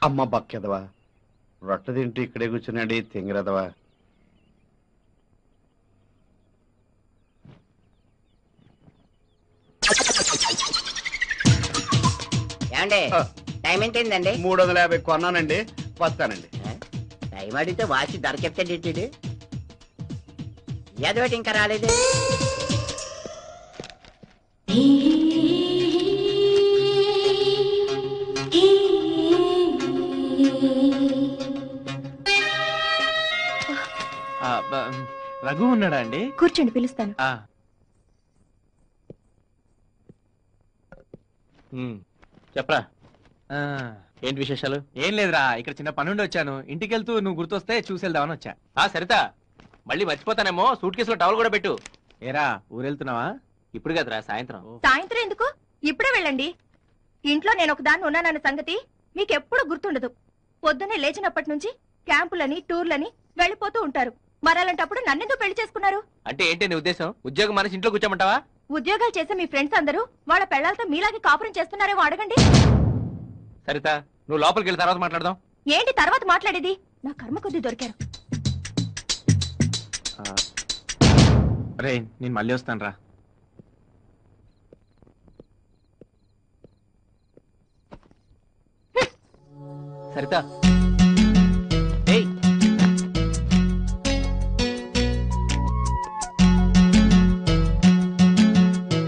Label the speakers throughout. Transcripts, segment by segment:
Speaker 1: అమ్మ బక్కెదవా, రొట్టె తింటూ ఇక్కడే కూర్చున్నాడు తింగరదవా.
Speaker 2: ఏమండి టైం ఏంటండి?
Speaker 1: 350 కొన్నానండి, వస్తానండి.
Speaker 2: టైం అడిగితే వాచి ధర చెప్తాడు. ఏదోటి ఇంకా రాలేదు.
Speaker 3: రఘు ఉన్నాడా అండి?
Speaker 4: కూర్చోండి, పిలుస్తాను.
Speaker 3: చెప్పరా, ఏంటి విశేషాలు? ఏం లేదురా, ఇక్కడ చిన్న పనుండి వచ్చాను. ఇంటికి వెళ్తూ నువ్వు గుర్తొస్తే చూసి వెళ్దామని వచ్చా. సరితా, మళ్ళీ మర్చిపోతానేమో, సూట్ కేసులో టవల్ కూడా పెట్టు. ఏరా, ఊరెళ్తున్నావా? ఇప్పుడు కదరా, సాయంత్రం.
Speaker 4: సాయంత్రం ఎందుకు, ఇప్పుడే వెళ్ళండి. ఇంట్లో నేను ఒకదాన్ని ఉన్నానన్న సంగతి మీకెప్పుడు గుర్తుండదు. పొద్దున్నే లేచినప్పటి నుంచి క్యాంపులని టూర్లని వెళ్ళిపోతూ ఉంటారు. మరలాంటప్పుడు నన్నెందుకు పెళ్లి చేసుకున్నారు?
Speaker 3: అంటే ఏంటి నీ ఉద్దేశం? ఉద్యోగం మనసి ఇంట్లో కూర్చోమంటావా?
Speaker 4: ఉద్యోగాలు చేసే మీ ఫ్రెండ్స్ అందరూ వాళ్ళ పెళ్లాలతో మీలాగే కాపురం చేస్తున్నారేమో అడగండి.
Speaker 3: సరితా, నువ్వు లోపలికి వెళ్ళి తర్వాత మాట్లాడదాం.
Speaker 4: ఏంటి తర్వాత మాట్లాడేది? నా కర్మ కొద్ది దొరికారు.
Speaker 3: రే, నేను మళ్ళీ వస్తాను రా. సరితా,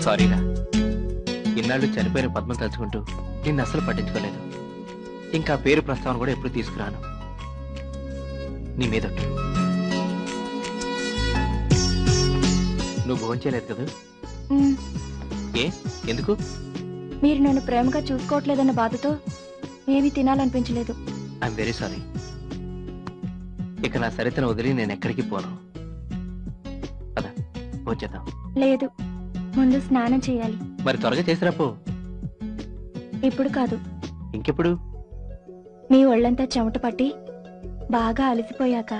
Speaker 3: సారీరా, ఇన్నాళ్ళు చనిపోయిన పద్మం తలుచుకుంటూ నిన్ను అస్సలు పట్టించుకోలేదు. ఇంకా పేరు ప్రస్తావన కూడా ఎప్పుడు తీసుకురాను. నీ మీద నువ్వు భోంచేయలేదు కదా? ఏ, ఎందుకు?
Speaker 4: మీరు నన్ను ప్రేమగా చూసుకోవట్లేదన్న బాధతో ఏమీ తినాలనిపించలేదు.
Speaker 3: I'm very sorry. ఇక నా సరితను వదిలి నేను ఎక్కడికి పోను. పద, భోంచేద్దాం.
Speaker 4: లేదు, ముందు స్నానం చేయాలి.
Speaker 3: మరి త్వరగా చేసిరాపో.
Speaker 4: ఇప్పుడు కాదు.
Speaker 3: ఇంకెప్పుడు?
Speaker 4: మీ ఒళ్ళంతా చెమట పట్టి బాగా అలసిపోయాక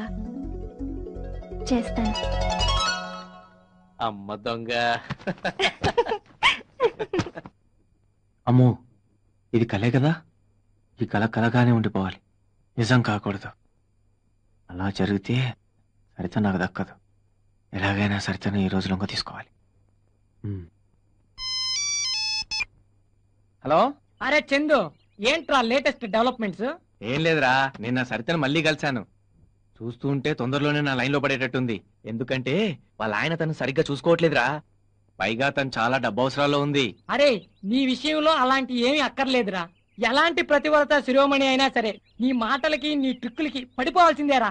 Speaker 4: చేస్తాను.
Speaker 3: అమ్మ దొంగ. అమ్మో, ఇది కలే కదా? ఈ కళ కలగానే ఉండిపోవాలి, నిజం కాకూడదు. అలా జరిగితే సరిత నాకు దక్కదు. ఎలాగైనా సరితను ఈ రోజు లొంగ తీసుకోవాలి.
Speaker 5: హలో, అరే చందు, ఏంట్రా లేటెస్ట్ డెవలప్మెంట్స్?
Speaker 3: ఏం లేదురా, నేను నా సరితను మళ్ళీ కలిశాను. చూస్తూ ఉంటే తొందరలోనే నా లైన్ లో పడేటట్టుంది. ఎందుకంటే వాళ్ళ ఆయన తను సరిగ్గా చూసుకోవట్లేదురా. పైగా తను చాలా డబ్బు అవసరాల్లో ఉంది.
Speaker 5: అరే, నీ విషయంలో అలాంటి ఏమీ అక్కర్లేదురా. ఎలాంటి ప్రతిభత శిరోమణి అయినా సరే నీ మాటలకి నీ ట్రిక్కులకి పడిపోవాల్సిందేరా.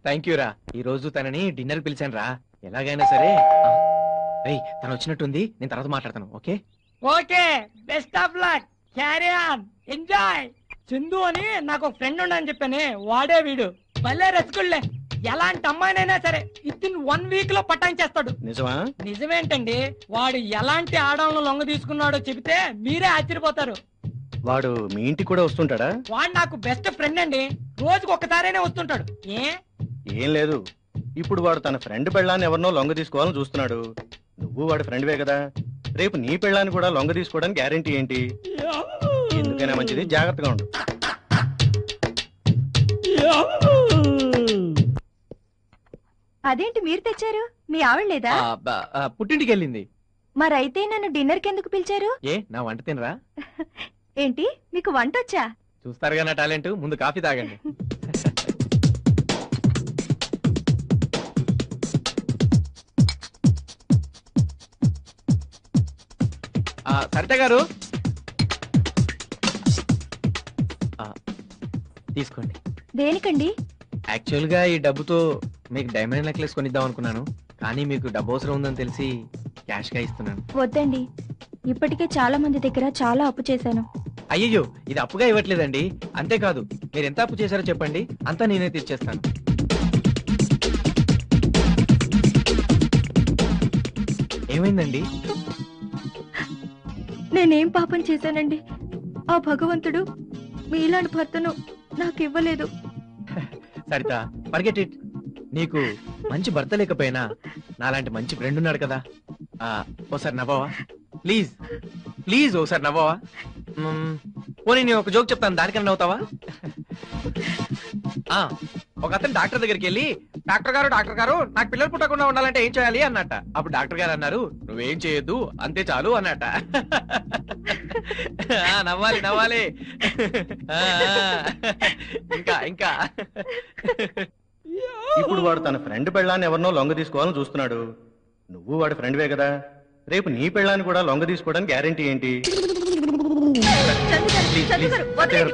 Speaker 3: థ్యాంక్ యూ రా. ఈ రోజు తనని డిన్నర్ పిలిచాను రా. ఎలాగైనా సరే తను వచ్చినట్టుంది, నేను తర్వాత మాట్లాడతాను. Okay
Speaker 5: okay, best of luck, carry on, enjoy. Chandu అని నాకు ఒక ఫ్రెండ్ ఉండని చెప్పానే, వాడే వీడు. భలే రసగుల్లే. ఎలాంటి అమ్మాయినైనా సరే వితిన్ 1 వీక్ లో పటాయించేస్తాడు.
Speaker 3: నిజమా?
Speaker 5: నిజమేంటండి, వాడు ఎలాంటి ఆడవాళ్ళను లొంగ తీసుకున్నాడో చెబితే మీరే ఆశ్చర్యపోతారు.
Speaker 3: వాడు మీ ఇంటికి కూడా వస్తుంటాడా?
Speaker 5: వాడు నాకు బెస్ట్ ఫ్రెండ్ అండి, రోజుకు ఒక్కసారైనా వస్తుంటాడు.
Speaker 3: ఏం లేదు, ఇప్పుడు వాడు తన ఫ్రెండ్ పెళ్ళాన్ని ఎవరినో లొంగ తీసుకోవాలని చూస్తున్నాడు. నువ్వు వాడి ఫ్రెండ్వే కదా, రేపు నీ పెళ్ళాన్ని కూడా లొంగ తీసుకోవడానికి గ్యారెంటీ ఏంటి? ఎందుకైనా మంచిది, జాగ్రత్తగా ఉండు.
Speaker 4: అదేంటి మీరు తెచ్చారు? మీ ఆవిడ లేదా?
Speaker 3: పుట్టింటికి వెళ్ళింది.
Speaker 4: మరైతే నన్ను డిన్నర్ కి ఎందుకు పిలిచారు?
Speaker 3: ఏ, నా వంట తినరా?
Speaker 4: ఏంటి, మీకు వంట వచ్చా?
Speaker 3: చూస్తారుగా నా టాలెంట్. ముందు కాఫీ తాగండి. సరిత గారు, తీసుకోండి.
Speaker 4: దేనికండి?
Speaker 3: యాక్చువల్ గా ఈ డబ్బుతో మీకు డైమండ్ నెక్లెస్ కొనిద్దాం అనుకున్నాను, కానీ మీకు డబ్బు అవసరం ఉందని తెలిసి క్యాష్ గా ఇస్తున్నాను.
Speaker 4: వద్దండి, ఇప్పటికే చాలా మంది దగ్గర చాలా అప్పు చేశాను.
Speaker 3: అయ్యో, ఇది అప్పుగా ఇవ్వట్లేదండి. అంతేకాదు, మీరు ఎంత అప్పు చేశారో చెప్పండి, అంతా నేనే తీర్చేస్తాను. ఏమైందండి?
Speaker 4: నేనేం పాపం చేశానండి? ఆ భగవంతుడు మీలాంటి భర్తను నాకు ఇవ్వలేదు.
Speaker 3: Saritha, forget it. నీకు మంచి భర్త లేకపోయినా నాలాంటి మంచి ఫ్రెండ్ ఉన్నాడు కదా. ఓసారి నవ్వవా ప్లీజ్? ప్లీజ్ ఓసారి నవ్వవా? పోనీ నేను ఒక జోక్ చెప్తాను, దానికన్నా అవుతావా? ఒక అతను డాక్టర్ దగ్గరికి వెళ్ళి, డాక్టర్ గారు నాకు పిల్లలు పుట్టకుండా ఉండాలంటే ఏం చేయాలి అన్నట్ట. అప్పుడు డాక్టర్ గారు అన్నారు, నువ్వేం చేయొద్దు, అంతే చాలు అన్నట్ట. నవ్వాలి నవ్వాలి. ఇంకా ఇంకా
Speaker 1: ఇప్పుడు వాడు తన ఫ్రెండ్ పెళ్ళాన్ని ఎవరినో లొంగ తీసుకోవాలని చూస్తున్నాడు. నువ్వు వాడి ఫ్రెండ్వే కదా, రేపు నీ పెళ్ళాన్ని కూడా లొంగ తీసుకోవడానికి గ్యారెంటీ ఏంటి?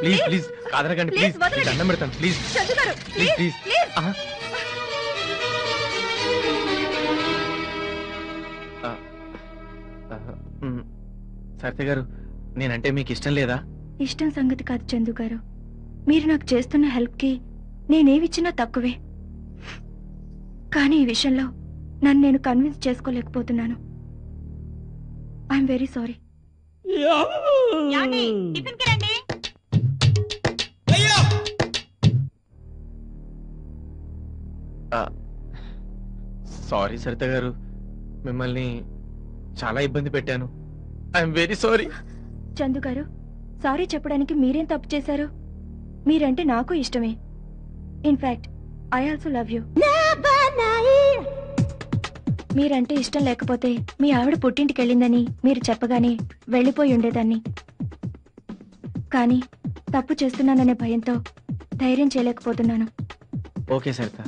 Speaker 3: ప్లీజ్ ప్లీజ్ కాదనకండి, ప్లీజ్ దండం పెడతాను, ప్లీజ్ ప్లీజ్ ప్లీజ్. సరిత గారు, నేనంటే మీకు ఇష్టం లేదా?
Speaker 4: ఇష్టం సంగతి కాదు చందు గారు, మీరు నాకు చేస్తున్న హెల్ప్ కి నేనేమిచ్చినా తక్కువే. కానీ ఈ విషయంలో నన్ను నేను కన్విన్స్ చేసుకోలేకపోతున్నాను. I'm very sorry.
Speaker 3: Sorry Sarita గారు, మిమ్మల్ని చాలా ఇబ్బంది పెట్టాను. I'm very sorry.
Speaker 4: చందు గారు, సారీ చెప్పడానికి మీరేం తప్పు చేశారు? మీరంటే నాకు ఇష్టమే. In fact I also love you. మీరంటే ఇష్టం లేకపోతే మీ ఆవిడ పుట్టింటికి వెళ్ళిందని మీరు చెప్పగానే వెళ్ళిపోయి ఉండేదాన్ని. కానీ తప్పు చేస్తున్నాననే భయంతో ధైర్యం చేయలేకపోతున్నాను.
Speaker 3: ఓకే సరిత,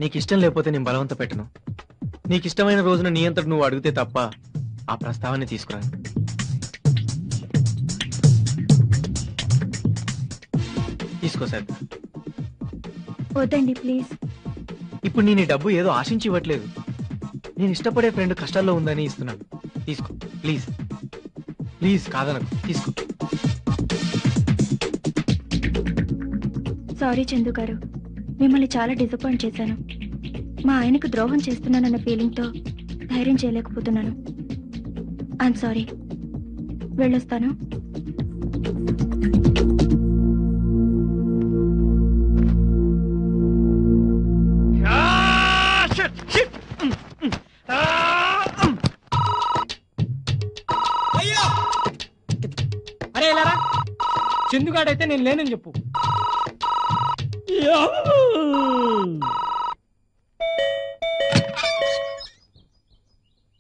Speaker 3: నీకు ఇష్టం లేకపోతే నేను బలవంత పెట్టను. నీకు ఇష్టమైన రోజున నీ అంతటి నువ్వు అడిగితే తప్ప ఆ ప్రస్తావన తీసుకురాను. తీసుకో సరిత.
Speaker 4: వద్దండి ప్లీజ్.
Speaker 3: ఇప్పుడు నేను ఈ డబ్బు ఏదో ఆశించి ఇవ్వట్లేదు, నేను ఇష్టపడే ఫ్రెండ్ కష్టాల్లో ఉందని ఇస్తున్నాను. తీసుకో ప్లీజ్ ప్లీజ్, కాదనకు, తీసుకో.
Speaker 4: సారీ చందు గారు, మిమ్మల్ని చాలా డిసప్పాయింట్ చేశాను. మా ఆయనకు ద్రోహం చేస్తున్నానన్న ఫీలింగ్తో ధైర్యం చేయలేకపోతున్నాను. I'm sorry. వెళ్ళొస్తాను.
Speaker 5: అరే ఇలారా, చందుగాడైతే నేను లేనని చెప్పు.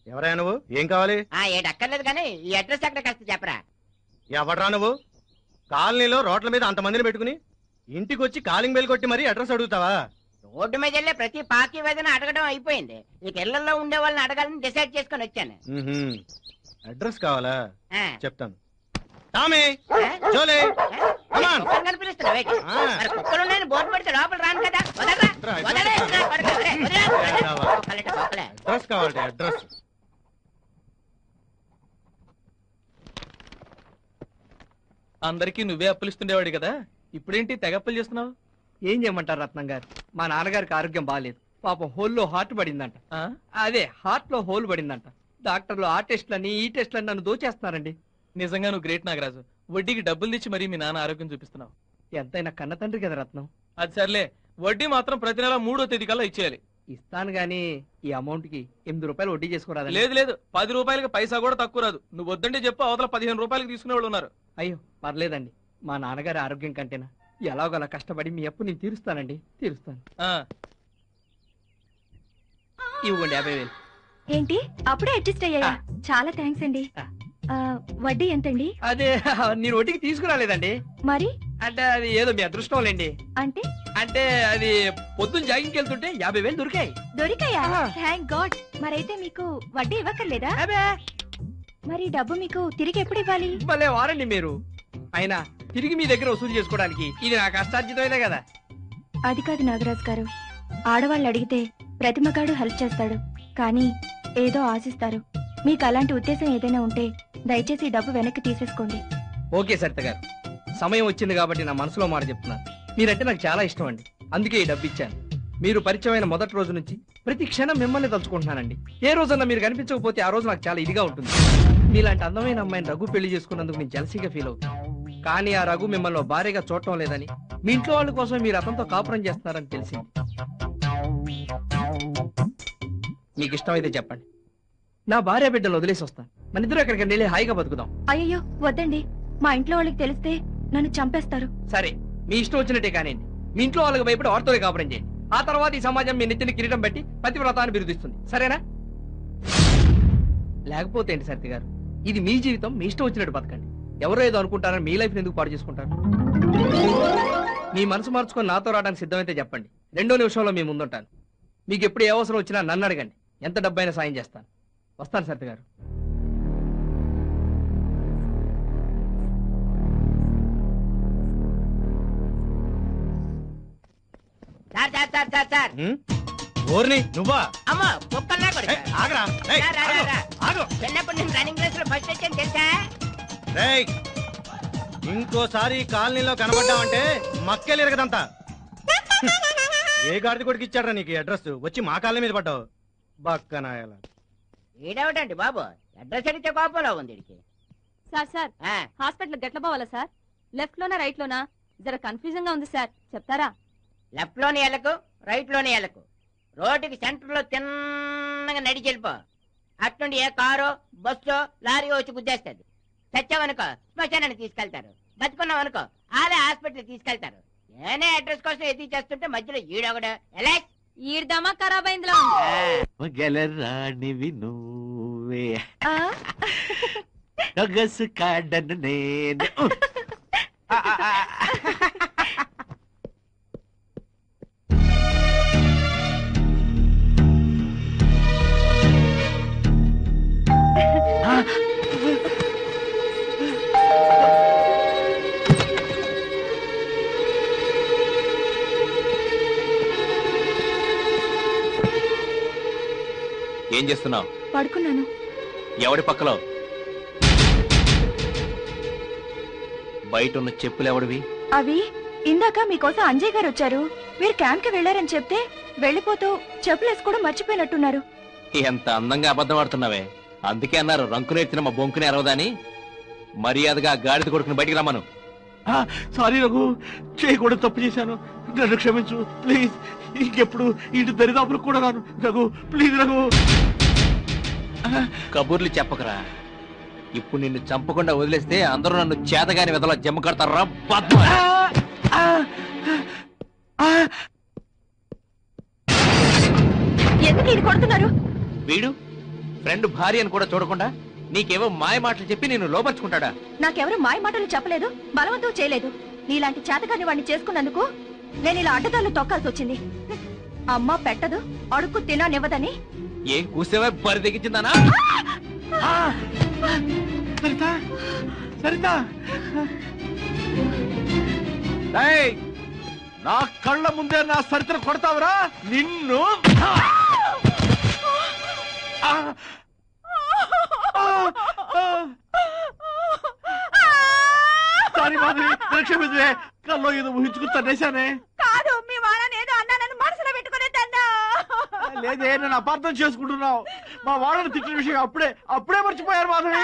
Speaker 1: ఎవరైనా నువ్వు? ఏం కావాలి?
Speaker 2: ఏడు అక్కర్లేదు కానీ ఈ అడ్రస్ ఎక్కడ కాస్త చెప్పరా.
Speaker 1: ఎవడ్రా నువ్వు? కాలనీలో రోడ్ల మీద అంతమందిని పెట్టుకుని ఇంటికి వచ్చి కాలింగ్ బెల్ కొట్టి మరీ అడ్రస్ అడుగుతావా?
Speaker 2: రోడ్డు మీద వెళ్ళే ప్రతి పాకి వేదన అడగడం అయిపోయింది. ఇక ఇళ్లలో ఉండే వాళ్ళని అడగాలని డిసైడ్ చేసుకుని వచ్చాను.
Speaker 1: అడ్రస్ కావాలా?
Speaker 2: ఆ.
Speaker 1: చెప్తాను. Tommy, Jolly, come on.
Speaker 2: కుక్కలు కనిపిస్తున్నావే? మరి కుక్కలు ఉన్నాయని బోర్డు పెడితే లోపల రాను కదా. వదలరా, వదలరా, కొడకా, ఒరేయ్, వదలరా. కుక్కలంటే కుక్కలే.
Speaker 1: అడ్రస్ కావాలి, అడ్రస్.
Speaker 3: అందరికీ నువ్వే అప్పులిస్తుండేవాడు కదా, ఇప్పుడేంటి తెగ అప్పులు చేస్తున్నావు?
Speaker 5: ఏం చేయమంటారు రత్నం గారు, మా నాన్నగారికి ఆరోగ్యం బాగాలేదు. పాపం హోల్లో హార్ట్ పడిందంట. అదే హార్ట్ లో హోల్ పడిందంట. డాక్టర్లు ఆ టెస్ట్లని ఈ టెస్ట్లని నన్ను దోచేస్తున్నారండి.
Speaker 3: నిజంగా నువ్వు గ్రేట్ నాగరాజు, వడ్డీకి డబ్బులు తెచ్చి మరీ మీ నాన్న ఆరోగ్యం చూపిస్తున్నావు.
Speaker 5: ఎంతైనా కన్న తండ్రి కదా రత్నం.
Speaker 3: అది సర్లే, వడ్డీ మాత్రం ప్రతి నెల 3వ తేదీ కల్లా ఇచ్చేయాలి.
Speaker 5: ఇస్తాను గానీ ఈ అమౌంట్ కి 8 రూపాయలు వడ్డీ చేసుకోరాదు.
Speaker 3: లేదు లేదు, 10 రూపాయలకి పైసా కూడా తక్కువ రాదు. నువ్వు వద్దంటే చెప్పు, అవతల 15 రూపాయలకి తీసుకునే వాళ్ళు ఉన్నారు.
Speaker 5: అయ్యో పర్లేదండి, మా నాన్నగారి ఆరోగ్యం కంటేనా ఎలాగోలా కష్టపడి మీ అప్పు నేను తీరుస్తానండి, తీరుస్తాను. ఇవ్వండి 50,000.
Speaker 4: ఏంటి అప్పుడే అడ్జస్ట్ అయ్యాయా? చాలా థ్యాంక్స్ అండి. వడ్డీ ఎంతండి?
Speaker 5: అదే నేను వడ్డీకి తీసుకురాలేదండి.
Speaker 4: మరి
Speaker 5: అంటే అది ఏదో మీ అదృష్టం లేండి.
Speaker 4: అంటే
Speaker 5: అంటే అది పొద్దున్న జాగింగ్కి వెళ్తుంటే 50,000 దొరికాయి.
Speaker 4: దొరికాయా? Thank God. మరైతే మీకు వడ్డీ ఇవ్వక్కర్లేదా?
Speaker 5: అబే
Speaker 4: మరి డబ్బు మీకు తిరిగి ఎప్పుడు ఇవ్వాలి?
Speaker 5: భలే వారండి మీరు. అయినా తిరిగి మీ దగ్గర వసూలు చేసుకోవడానికి ఇది నా కష్టార్జితమైనా కదా.
Speaker 4: అది కాదు నాగరాజ్ గారు, ఆడవాళ్ళు అడిగితే ప్రతి మగాడు హెల్ప్ చేస్తాడు, కానీ ఏదో ఆశిస్తారు. మీకు అలాంటి ఉద్దేశం ఏదైనా ఉంటే దయచేసి డబ్బు వెనక్కి తీసేసుకోండి.
Speaker 5: ఓకే సరిత గారు, సమయం వచ్చింది కాబట్టి నా మనసులో మాట చెప్తున్నాను. మీరంటే నాకు చాలా ఇష్టం అండి, అందుకే ఈ డబ్బు ఇచ్చాను. మీరు పరిచయమైన మొదటి రోజు నుంచి ప్రతి క్షణం మిమ్మల్ని తలుచుకుంటున్నానండి. ఏ రోజన్నా మీరు కనిపించకపోతే ఆ రోజు నాకు చాలా ఇదిగా ఉంటుంది. మీలాంటి అందమైన అమ్మాయిని రఘు పెళ్లి చేసుకున్నందుకు నేను జలసీగా ఫీల్ అవుతాను. కానీ ఆ రఘు మిమ్మల్ని భార్యగా చూడటం లేదని, మీ ఇంట్లో వాళ్ళ కోసం మీరు అతనితో కాపురం చేస్తున్నారని తెలిసింది. మీకు ఇష్టమైతే చెప్పండి, నా భార్య బిడ్డలు వదిలేసి వస్తాను. మన ఇద్దరు ఎక్కడికి వెళ్ళి హాయిగా బతుకుదాం.
Speaker 4: అయ్యో వద్దండి, మా ఇంట్లో వాళ్ళకి తెలిస్తే నన్ను చంపేస్తారు.
Speaker 5: సరే, మీ ఇష్టం వచ్చినట్టే కానివ్వండి. మీ ఇంట్లో వాళ్ళకి భయపడి వారితోనే కాపురం చేయండి. ఆ తర్వాత ఈ సమాజం మీ నెత్తిని కిరీటం పెట్టి పతివ్రతాన్ని బిరుదిస్తుంది. సరేనా? లేకపోతే ఏంటి సరిత గారు, ఇది మీ జీవితం, మీ ఇష్టం వచ్చినట్టు బతకండి. ఎవరో ఏదో అనుకుంటారని మీ లైఫ్ ఎందుకు పాడు చేసుకుంటారు? మీ మనసు మార్చుకొని నాతో రావడానికి సిద్ధమైతే చెప్పండి. 2 నిమిషంలో మీ ముందుంటాను. మీకు ఎప్పుడు ఏ అవసరం వచ్చినా నన్ను అడగండి. ఎంత డబ్బైనా సాయం చేస్తాను. వస్తాను సరిత గారు.
Speaker 2: Sir sir sir sir sir
Speaker 1: ఓర్ని నువ్వా?
Speaker 2: అమ్మో కుక్కల్లా కొడుకు.
Speaker 1: ఆగరా. ఏయ్,
Speaker 2: రా, రా, రా, రా.
Speaker 1: ఆగు.
Speaker 2: చిన్నప్పుడు నేను రన్నింగ్ రేస్ లో ఫస్ట్ వచ్చాను తెలుసా?
Speaker 1: రేయ్, ఇంకోసారి కాలనీలో కనబడ్డావంటే మక్కెలు ఎరగదంతా. ఏ గాడిద కొడుకు ఇచ్చాడ్రా నీకు అడ్రస్? వచ్చి మా కాలనీ మీద పడ్డావు బక్కనాయాల.
Speaker 2: ఈడవటండి బాబు, అడ్రస్ అడిగితే కోపంలో ఉంది వీడికి.
Speaker 4: సార్ సార్ హాస్పిటల్ గట్ల పోవాలా సార్? లెఫ్ట్ లోనా రైట్ లోనా? జర కన్ఫ్యూజన్ గా ఉంది సార్, చెప్తారా?
Speaker 2: లెఫ్ట్ లోని ఎలకు, రైట్ లోని ఎలకు. రోడ్డుకి సెంటర్ లో తిన్నగా నడిచి వెళ్ళిపో. అట్నుండి ఏ కారో బస్సో లారీ వచ్చి గుద్దేస్తుంది. చచ్చావనుకో శ్మశానానికి తీసుకెళ్తారు. బతుకున్నావనుకో ఆలే హాస్పిటల్ తీసుకెళ్తారు. నేనే అడ్రస్ కోసం ఎదుగు చేస్తుంటే మధ్యలో ఈడొకడు ఎలా
Speaker 4: ఈడదామా ఖరాబ్ అయిందిలో
Speaker 3: రాణివి నువ్వే గసు కాడను నేను. ఏం చేస్తున్నావు?
Speaker 4: పడుకున్నాను.
Speaker 3: ఎవడి పక్కలో? బయట ఉన్న చెప్పులు ఎవడివి?
Speaker 4: అవి ఇందాక మీకోసం అంజయ్ గారు వచ్చారు. మీరు క్యాంప్ కి వెళ్లారని చెప్తే వెళ్ళిపోతూ చెప్పులు వేసుకోవడం మర్చిపోయినట్టున్నారు.
Speaker 3: ఎంత అందంగా అబద్ధం ఆడుతున్నావే. అందుకే అన్నారు రంకు నేర్చిన మా బొంకుని అరవదని. మర్యాదగా గాడిద కొడుకుని బయటికి రమ్మను.
Speaker 6: సారీ రఘు, చేయకూడదు, తప్పు చేశాను, నన్ను క్షమించు ప్లీజ్. ఇంకెప్పుడు ఇంటి దరిదాపులకు కూడా రాను రఘు, ప్లీజ్ రఘు.
Speaker 3: కబుర్లు చెప్పకరా. ఇప్పుడు నిన్ను చంపకుండా వదిలేస్తే అందరూ నన్ను చేతగాని వెదలా జమ్మ కడతారా?
Speaker 4: ఎందుకు ఇది కొడుతున్నారు?
Speaker 3: వీడు ఫ్రెండ్ భార్య అని కూడా చూడకుండా నీకేవో మాయ మాటలు చెప్పి నేను లోపరుచుకుంటాడా?
Speaker 4: నాకెవరు మాయ మాటలు చెప్పలేదు, బలవంతం చేయలేదు. నీలాంటి చేతకాని వాడిని చేసుకున్నందుకు నేను ఇలా అడ్డదారులు తొక్కాల్సి వచ్చింది. అమ్మ పెట్టదు, అడుక్కు తిననివ్వదని.
Speaker 3: ఏం కూసేవా బరి తెగించిందానా?
Speaker 6: సరిత, సరిత, నా కళ్ళ ముందే నా సరితను కొడతావురా నిన్ను? సారీ మాధవి, క్షమించే. కల్లో ఏదో ఊహించుకుని తన్నేశానే.
Speaker 4: కాదు, మీ వాళ్ళని ఏదో అన్నానని మనసులో పెట్టుకునే తన్నా.
Speaker 6: లేదే, నేను అపార్థం చేసుకుంటున్నావు. మా వాళ్ళని తిట్టిన విషయం అప్పుడే మర్చిపోయారు మాధవి.